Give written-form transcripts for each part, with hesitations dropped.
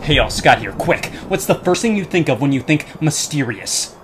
Hey y'all, Scott here. Quick, what's the first thing you think of when you think mysterious?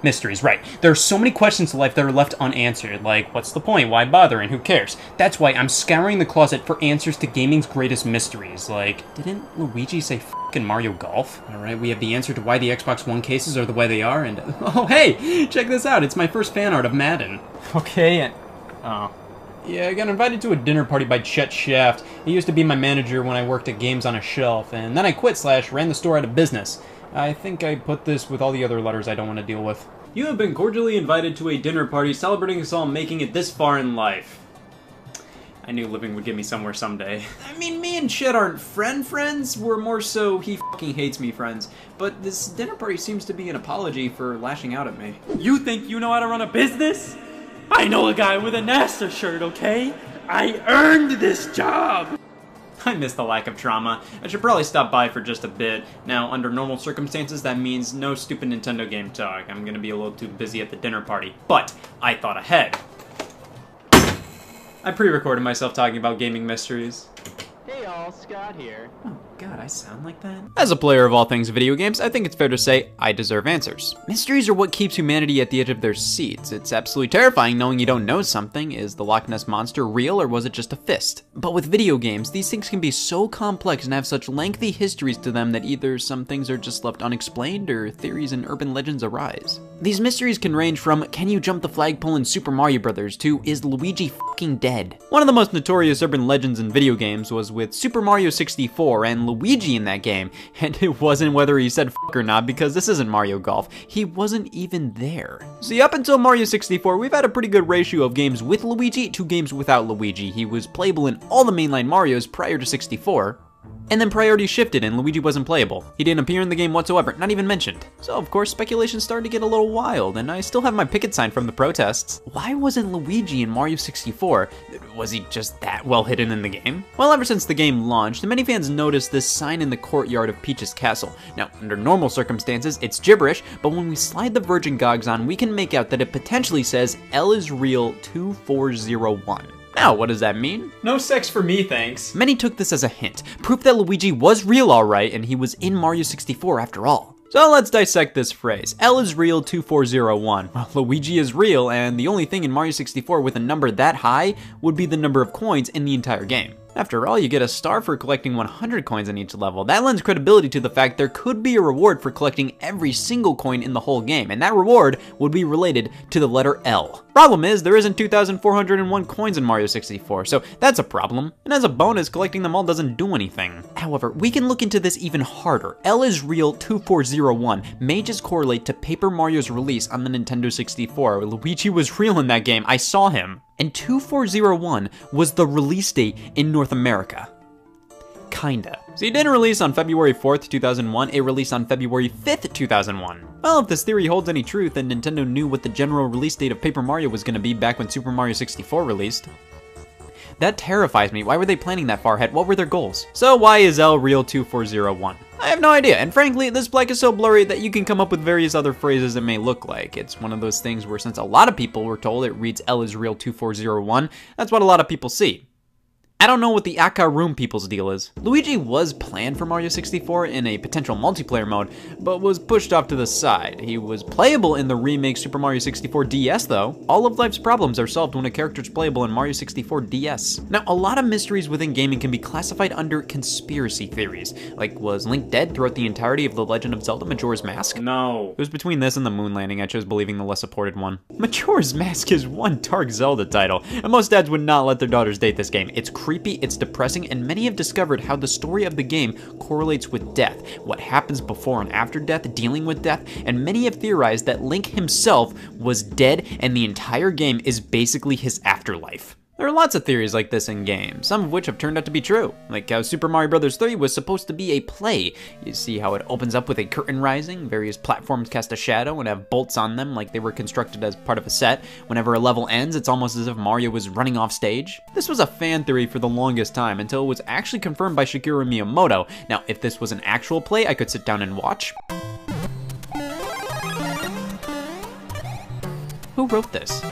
Mysteries, right. There are so many questions to life that are left unanswered, like, what's the point, why bother, and who cares? That's why I'm scouring the closet for answers to gaming's greatest mysteries, like, didn't Luigi say f***ing Mario Golf? Alright, we have the answer to why the Xbox One cases are the way they are, and, oh hey, check this out, it's my first fan art of Madden. Okay, and, oh. Yeah, I got invited to a dinner party by Chet. He used to be my manager when I worked at Games on a Shelf, and then I quit / ran the store out of business. I think I put this with all the other letters I don't want to deal with. You have been cordially invited to a dinner party celebrating us all making it this far in life. I knew living would get me somewhere someday. I mean, me and Chet aren't friends, we're more so he fucking hates me friends. But this dinner party seems to be an apology for lashing out at me. You think you know how to run a business? I know a guy with a NASA shirt, okay? I earned this job! I miss the lack of trauma. I should probably stop by for just a bit. Now, under normal circumstances, that means no stupid Nintendo game talk. I'm gonna be a little too busy at the dinner party. But, I thought ahead. I pre-recorded myself talking about gaming mysteries. Hey all, Scott here. Oh god, I sound like that? As a player of all things video games, I think it's fair to say I deserve answers. Mysteries are what keeps humanity at the edge of their seats. It's absolutely terrifying knowing you don't know something. Is the Loch Ness Monster real or was it just a fist? But with video games, these things can be so complex and have such lengthy histories to them that either some things are just left unexplained or theories and urban legends arise. These mysteries can range from, can you jump the flagpole in Super Mario Bros. To, is Luigi fucking dead? One of the most notorious urban legends in video games was with Super Mario 64 and Luigi in that game, and it wasn't whether he said f*** or not because this isn't Mario Golf. He wasn't even there. See, up until Mario 64, we've had a pretty good ratio of games with Luigi to games without Luigi. He was playable in all the mainline Marios prior to 64. And then priorities shifted and Luigi wasn't playable. He didn't appear in the game whatsoever, not even mentioned. So of course speculation started to get a little wild, and I still have my picket sign from the protests. Why wasn't Luigi in Mario 64? Was he just that well hidden in the game? Well, ever since the game launched, many fans noticed this sign in the courtyard of Peach's castle. Now, under normal circumstances, it's gibberish, but when we slide the Virgin Gogs on, we can make out that it potentially says L is real 2401. Now, what does that mean? No sex for me, thanks. Many took this as a hint, proof that Luigi was real alright and he was in Mario 64 after all. So let's dissect this phrase. L is real 2401. Well, Luigi is real, and the only thing in Mario 64 with a number that high would be the number of coins in the entire game. After all, you get a star for collecting 100 coins in each level. That lends credibility to the fact there could be a reward for collecting every single coin in the whole game, and that reward would be related to the letter L. Problem is, there isn't 2,401 coins in Mario 64, so that's a problem. And as a bonus, collecting them all doesn't do anything. However, we can look into this even harder. L is real 2401 may just correlate to Paper Mario's release on the Nintendo 64. Luigi was real in that game, I saw him. And 2401 was the release date in North America. Kinda. So he didn't release on February 4th, 2001, it released on February 5th, 2001. Well, if this theory holds any truth, then Nintendo knew what the general release date of Paper Mario was gonna be back when Super Mario 64 released. That terrifies me. Why were they planning that far ahead? What were their goals? So why is L real 2401? I have no idea, and frankly, this blank is so blurry that you can come up with various other phrases it may look like. It's one of those things where since a lot of people were told it reads L is real 2401, that's what a lot of people see. I don't know what the Aka Room people's deal is. Luigi was planned for Mario 64 in a potential multiplayer mode, but was pushed off to the side. He was playable in the remake Super Mario 64 DS though. All of life's problems are solved when a character's playable in Mario 64 DS. Now, a lot of mysteries within gaming can be classified under conspiracy theories. Like, was Link dead throughout the entirety of The Legend of Zelda Majora's Mask? No. It was between this and the moon landing. I chose believing the less supported one. Majora's Mask is one dark Zelda title, and most dads would not let their daughters date this game. It's creepy, it's depressing, and many have discovered how the story of the game correlates with death, what happens before and after death, dealing with death, and many have theorized that Link himself was dead and the entire game is basically his afterlife. There are lots of theories like this in games, some of which have turned out to be true, like how Super Mario Bros. 3 was supposed to be a play. You see how it opens up with a curtain rising, various platforms cast a shadow and have bolts on them like they were constructed as part of a set. Whenever a level ends, it's almost as if Mario was running off stage. This was a fan theory for the longest time until it was actually confirmed by Shigeru Miyamoto. Now, if this was an actual play, I could sit down and watch. Who wrote this?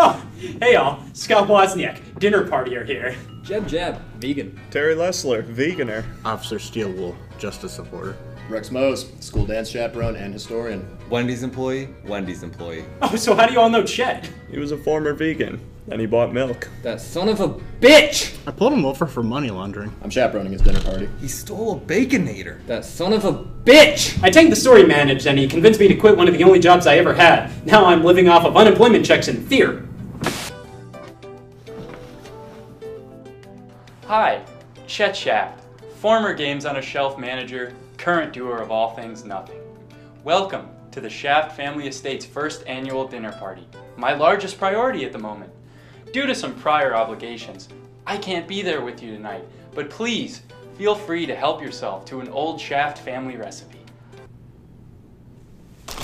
Oh, hey y'all, Scott Wozniak. dinner partier here. Jeb, vegan. Terry Lesler, veganer. Officer Steelwool, justice supporter. Rex Mohs, school dance chaperone and historian. Wendy's employee. Oh, so how do you all know Chet? He was a former vegan, and he bought milk. That son of a bitch! I pulled him over for money laundering. I'm chaperoning his dinner party. He stole a Baconator. That son of a bitch! I tanked the story managed and he convinced me to quit one of the only jobs I ever had. Now I'm living off of unemployment checks in fear. Hi, Chet Shaft, former Games on a Shelf manager, current doer of all things nothing. Welcome to the Shaft Family Estate's first annual dinner party, my largest priority at the moment. Due to some prior obligations, I can't be there with you tonight, but please feel free to help yourself to an old Shaft family recipe.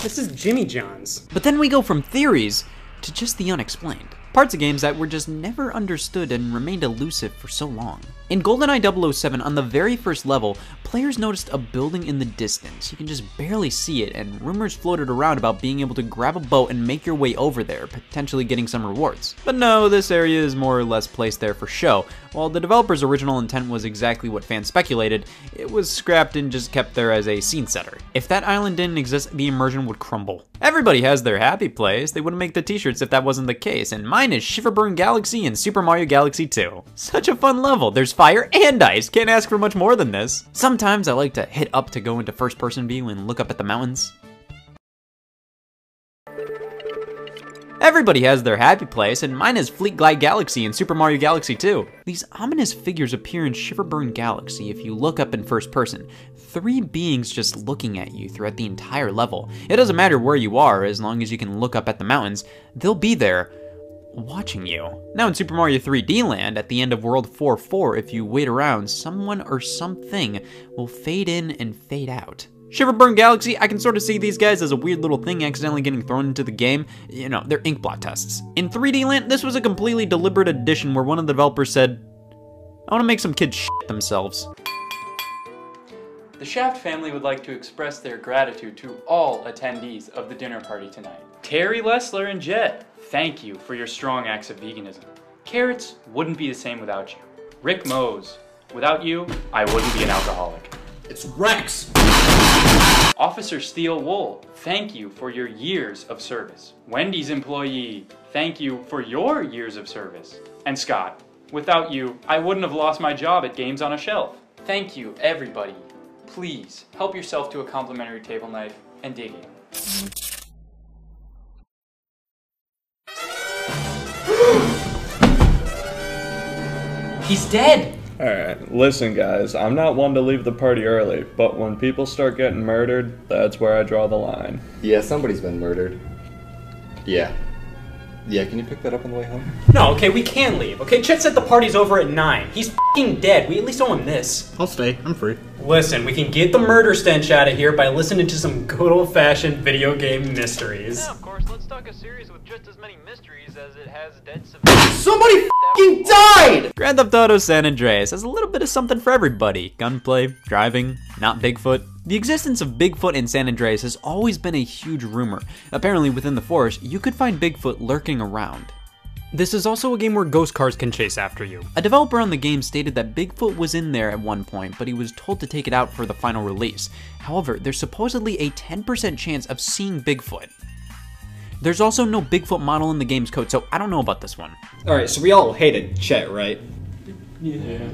This is Jimmy John's. But then we go from theories to just the unexplained. Parts of games that were just never understood and remained elusive for so long. In Goldeneye 007, on the very first level, players noticed a building in the distance. You can just barely see it, and rumors floated around about being able to grab a boat and make your way over there, potentially getting some rewards. But no, this area is more or less placed there for show. While the developer's original intent was exactly what fans speculated, it was scrapped and just kept there as a scene setter. If that island didn't exist, the immersion would crumble. Everybody has their happy place. They wouldn't make the t-shirts if that wasn't the case, and mine is Shiverburn Galaxy and Super Mario Galaxy 2. Such a fun level. There's fire and ice. Can't ask for much more than this. Sometimes I like to hit up to go into first-person view and look up at the mountains. Everybody has their happy place, and mine is Fleet Glide Galaxy and Super Mario Galaxy 2. These ominous figures appear in Shiverburn Galaxy if you look up in first person. 3 beings just looking at you throughout the entire level. It doesn't matter where you are, as long as you can look up at the mountains, they'll be there, watching you. Now in Super Mario 3D Land, at the end of World 4-4, if you wait around, someone or something will fade in and fade out. Shiverburn Galaxy, I can sort of see these guys as a weird little thing accidentally getting thrown into the game. You know, they're inkblot tests. In 3D Land, this was a completely deliberate addition where one of the developers said, I want to make some kids shit themselves. The Shaft family would like to express their gratitude to all attendees of the dinner party tonight. Terry Lesler and Jet, thank you for your strong acts of veganism. Carrots wouldn't be the same without you. Rick Mohs, without you, I wouldn't be an alcoholic. It's Rex! Officer Steel Wool, thank you for your years of service. Wendy's employee, thank you for your years of service. And Scott, without you, I wouldn't have lost my job at Games on a Shelf. Thank you, everybody. Please, help yourself to a complimentary table knife and dig in. He's dead! Alright, listen guys, I'm not one to leave the party early, but when people start getting murdered, that's where I draw the line. Yeah, somebody's been murdered. Yeah, can you pick that up on the way home? No, okay, we can leave. Okay, Chet said the party's over at 9. He's f***ing dead. We at least owe him this. I'll stay, I'm free. Listen, we can get the murder stench out of here by listening to some good old-fashioned video game mysteries. Yeah, of course, let's talk a series with just as many mysteries as it has dead civilians. Somebody f***ing died! Grand Theft Auto San Andreas has a little bit of something for everybody. Gunplay, driving, not Bigfoot. The existence of Bigfoot in San Andreas has always been a huge rumor. Apparently within the forest, you could find Bigfoot lurking around. This is also a game where ghost cars can chase after you. A developer on the game stated that Bigfoot was in there at one point, but he was told to take it out for the final release. However, there's supposedly a 10% chance of seeing Bigfoot. There's also no Bigfoot model in the game's code, so I don't know about this one. Alright, so we all hated Chet, right? Yeah.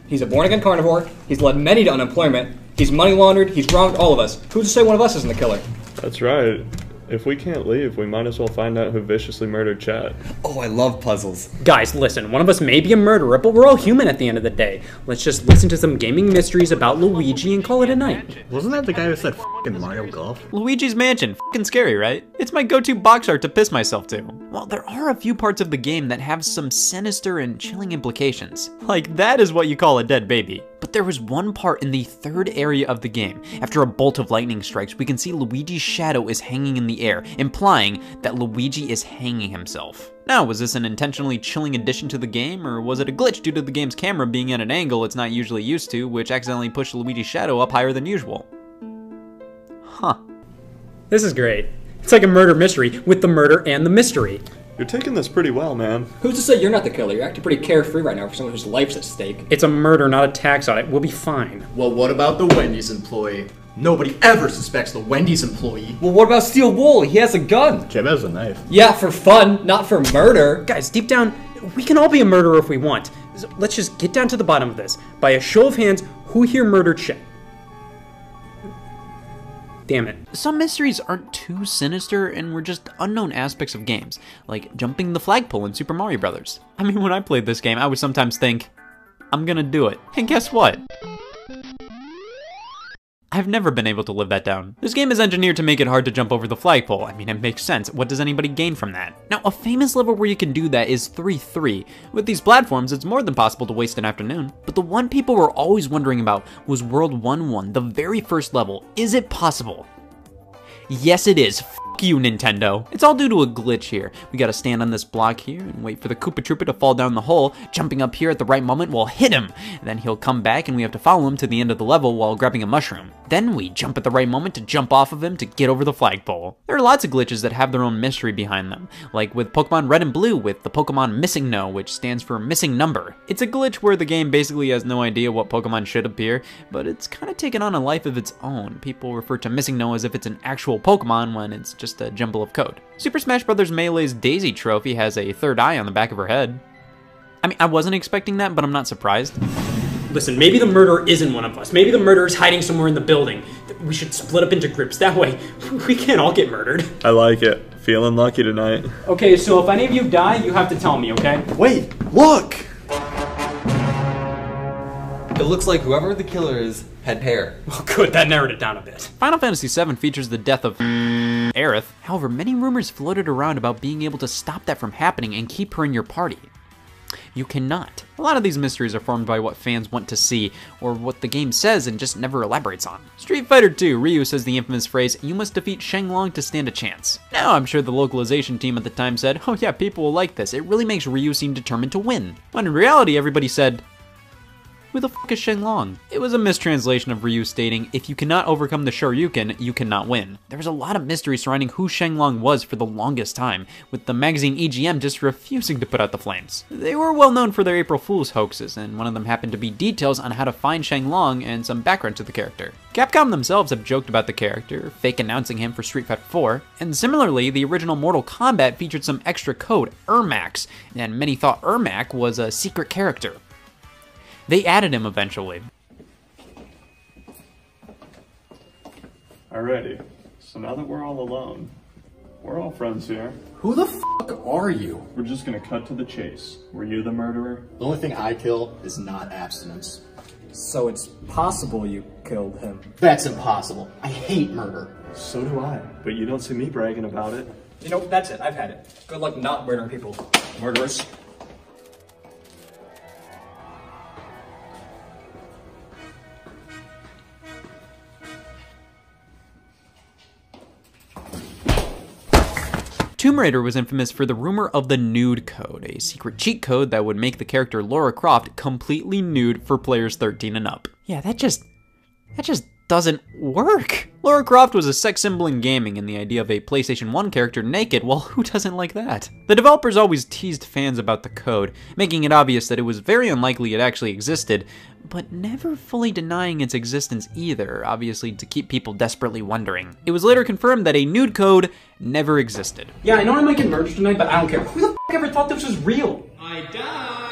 He's a born-again carnivore, he's led many to unemployment, he's money laundered, he's wronged all of us. Who's to say one of us isn't the killer? That's right. If we can't leave, we might as well find out who viciously murdered Chet. Oh, I love puzzles. Guys, listen, one of us may be a murderer, but we're all human at the end of the day. Let's just listen to some gaming mysteries about Luigi and call it a night. Wasn't that the guy who said f***ing Mario Golf? Luigi's Mansion, f***ing scary, right? It's my go-to box art to piss myself to. Well, there are a few parts of the game that have some sinister and chilling implications. Like, that is what you call a dead baby. But there was one part in the third area of the game. After a bolt of lightning strikes, we can see Luigi's shadow is hanging in the air, implying that Luigi is hanging himself. Now, was this an intentionally chilling addition to the game, or was it a glitch due to the game's camera being at an angle it's not usually used to, which accidentally pushed Luigi's shadow up higher than usual? Huh. This is great. It's like a murder mystery with the murder and the mystery. You're taking this pretty well, man. Who's to say you're not the killer? You're acting pretty carefree right now for someone whose life's at stake. It's a murder, not a tax audit. We'll be fine. Well, what about the Wendy's employee? Nobody ever suspects the Wendy's employee. Well, what about Steel Wool? He has a gun. Jeb has a knife. Yeah, for fun, not for murder. Guys, deep down, we can all be a murderer if we want. So let's just get down to the bottom of this. By a show of hands, who here murdered Chet? Damn it. Some mysteries aren't too sinister and were just unknown aspects of games, like jumping the flagpole in Super Mario Bros. I mean, when I played this game, I would sometimes think, I'm gonna do it. And guess what? I've never been able to live that down. This game is engineered to make it hard to jump over the flagpole. I mean, it makes sense. What does anybody gain from that? Now, a famous level where you can do that is 3-3. With these platforms, it's more than possible to waste an afternoon. But the one people were always wondering about was World 1-1, the very first level. Is it possible? Yes, it is. F you, Nintendo. It's all due to a glitch here. We gotta stand on this block here and wait for the Koopa Troopa to fall down the hole. Jumping up here at the right moment will hit him. And then he'll come back and we have to follow him to the end of the level while grabbing a mushroom. Then we jump at the right moment to jump off of him to get over the flagpole. There are lots of glitches that have their own mystery behind them, like with Pokemon Red and Blue with the Pokemon Missingno, which stands for missing number. It's a glitch where the game basically has no idea what Pokemon should appear, but it's kind of taken on a life of its own. People refer to Missingno as if it's an actual Pokemon when it's just a jumble of code. Super Smash Bros. Melee's Daisy trophy has a third eye on the back of her head. I mean, I wasn't expecting that, but I'm not surprised. Listen, maybe the murderer isn't one of us. Maybe the murderer's hiding somewhere in the building. We should split up into groups. That way, we can't all get murdered. I like it. Feeling lucky tonight. Okay, so if any of you die, you have to tell me, okay? Wait, look! It looks like whoever the killer is had hair. Well, good, that narrowed it down a bit. Final Fantasy VII features the death of Aerith. However, many rumors floated around about being able to stop that from happening and keep her in your party. You cannot. A lot of these mysteries are formed by what fans want to see, or what the game says and just never elaborates on. Street Fighter 2, Ryu says the infamous phrase, "You must defeat Shenlong to stand a chance." Now, I'm sure the localization team at the time said, "Oh yeah, people will like this. It really makes Ryu seem determined to win." When in reality, everybody said, "Who the fuck is Shenlong?" It was a mistranslation of Ryu stating, "If you cannot overcome the Shoryuken, you cannot win." There was a lot of mystery surrounding who Shenlong was for the longest time, with the magazine EGM just refusing to put out the flames. They were well known for their April Fool's hoaxes, and one of them happened to be details on how to find Shenlong and some background to the character. Capcom themselves have joked about the character, fake announcing him for Street Fighter 4, and similarly, the original Mortal Kombat featured some extra code, Ermacs, and many thought Ermac was a secret character. They added him eventually. Alrighty, so now that we're all alone, we're all friends here. Who the fuck are you? We're just gonna cut to the chase. Were you the murderer? The only thing I kill is not abstinence. So it's possible you killed him. That's impossible. I hate murder. So do I. But you don't see me bragging about it. You know, that's it. I've had it. Good luck not murdering people. Murderers. Tomb Raider was infamous for the rumor of the nude code, a secret cheat code that would make the character Lara Croft completely nude for players 13 and up. Yeah, that just doesn't work. Lara Croft was a sex symbol in gaming, and the idea of a PlayStation 1 character naked, well, who doesn't like that? The developers always teased fans about the code, making it obvious that it was very unlikely it actually existed, but never fully denying its existence either, obviously to keep people desperately wondering. It was later confirmed that a nude code never existed. Yeah, I know I might get murdered tonight, but I don't care. Who the f ever thought this was real? I died!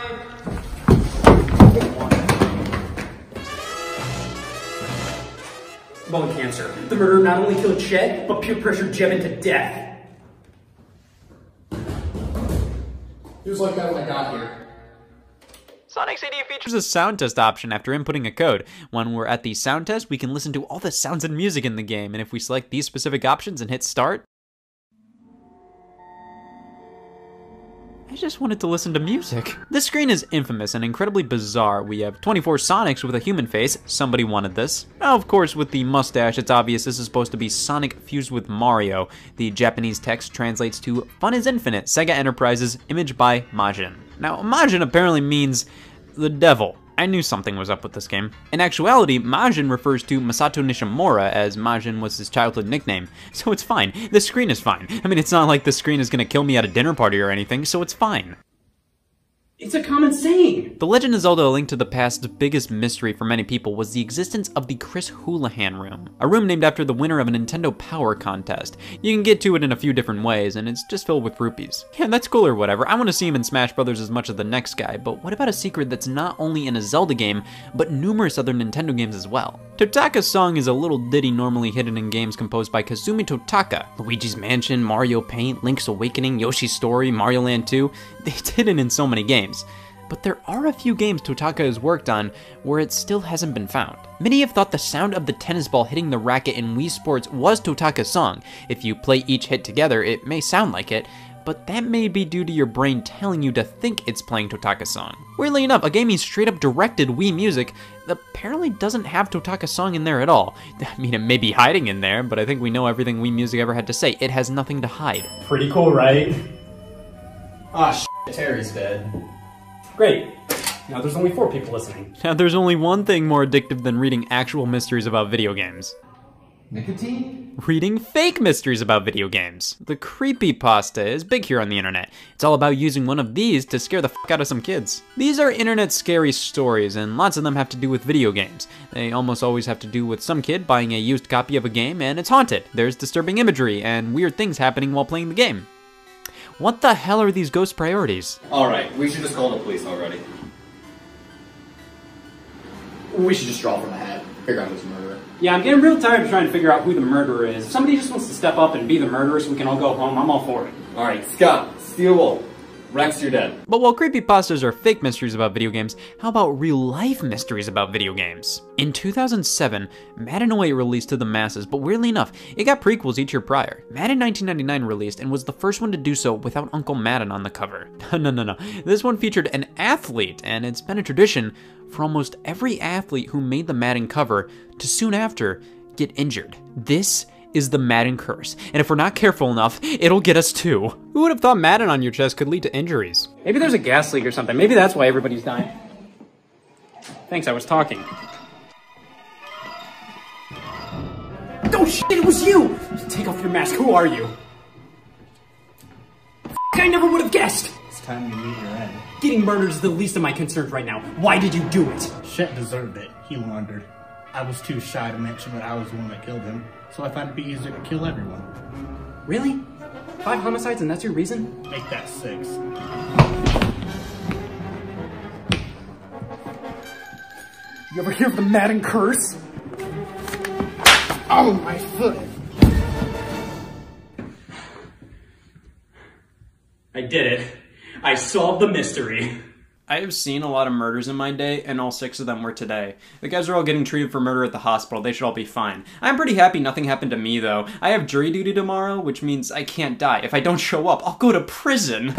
Bone cancer. The murderer not only killed Chet, but peer pressured Jeb into death. He was like that when I got here. Sonic CD features There's a sound test option after inputting a code. When we're at the sound test, we can listen to all the sounds and music in the game, and if we select these specific options and hit start, I just wanted to listen to music. This screen is infamous and incredibly bizarre. We have 24 Sonics with a human face. Somebody wanted this. Now, of course, with the mustache, it's obvious this is supposed to be Sonic fused with Mario. The Japanese text translates to "Fun is Infinite, Sega Enterprises, image by Majin." Now, Majin apparently means the devil. I knew something was up with this game. In actuality, Majin refers to Masato Nishimura, as Majin was his childhood nickname, so it's fine. The screen is fine. I mean, it's not like the screen is gonna kill me at a dinner party or anything, so it's fine. It's a common saying. The Legend of Zelda: A Link to the Past's biggest mystery for many people was the existence of the Chris Houlihan room, a room named after the winner of a Nintendo Power contest. You can get to it in a few different ways, and it's just filled with rupees. Yeah, that's cool or whatever. I want to see him in Smash Brothers as much as the next guy, but what about a secret that's not only in a Zelda game, but numerous other Nintendo games as well? Totaka's Song is a little ditty normally hidden in games composed by Kazumi Totaka. Luigi's Mansion, Mario Paint, Link's Awakening, Yoshi's Story, Mario Land 2, it's hidden in so many games. But there are a few games Totaka has worked on where it still hasn't been found. Many have thought the sound of the tennis ball hitting the racket in Wii Sports was Totaka's Song. If you play each hit together, it may sound like it, but that may be due to your brain telling you to think it's playing Totaka's Song. Weirdly enough, a game he straight up directed Wii Music apparently doesn't have Totaka's Song in there at all. I mean, it may be hiding in there, but I think we know everything Wii Music ever had to say. It has nothing to hide. Pretty cool, right? Ah, shit, Terry's dead. Great. Now there's only 4 people listening. Now there's only one thing more addictive than reading actual mysteries about video games. Nicotine? Reading fake mysteries about video games. The creepypasta is big here on the internet. It's all about using one of these to scare the fuck out of some kids. These are internet scary stories, and lots of them have to do with video games. They almost always have to do with some kid buying a used copy of a game and it's haunted. There's disturbing imagery and weird things happening while playing the game. What the hell are these ghost priorities? Alright, we should just call the police already. We should just draw from a hat. Figure out who's the murderer. Yeah, I'm getting real tired of trying to figure out who the murderer is. If somebody just wants to step up and be the murderer so we can all go home, I'm all for it. Alright, Scott, Steel Wolf, Rex, you're dead. But while creepypastas are fake mysteries about video games, how about real-life mysteries about video games? In 2007, Madden 08 released to the masses, but weirdly enough, it got prequels each year prior. Madden 1999 released and was the first one to do so without Uncle Madden on the cover. No. This one featured an athlete, and it's been a tradition for almost every athlete who made the Madden cover to soon after get injured. This is the Madden Curse, and if we're not careful enough, it'll get us too. Who would have thought Madden on your chest could lead to injuries? Maybe there's a gas leak or something. Maybe that's why everybody's dying. Thanks, I was talking. Oh shit, it was you! Take off your mask, who are you? I never would have guessed! It's time to meet your end. Getting murdered is the least of my concerns right now. Why did you do it? Chet deserved it. He wandered. I was too shy to mention that I was the one that killed him, so I found it'd be easier to kill everyone. Really? 5 homicides and that's your reason? Make that 6. You ever hear of the Madden Curse? Oh, my foot! I did it. I solved the mystery. I have seen a lot of murders in my day, and all 6 of them were today. The guys are all getting treated for murder at the hospital. They should all be fine. I'm pretty happy nothing happened to me, though. I have jury duty tomorrow, which means I can't die. If I don't show up, I'll go to prison.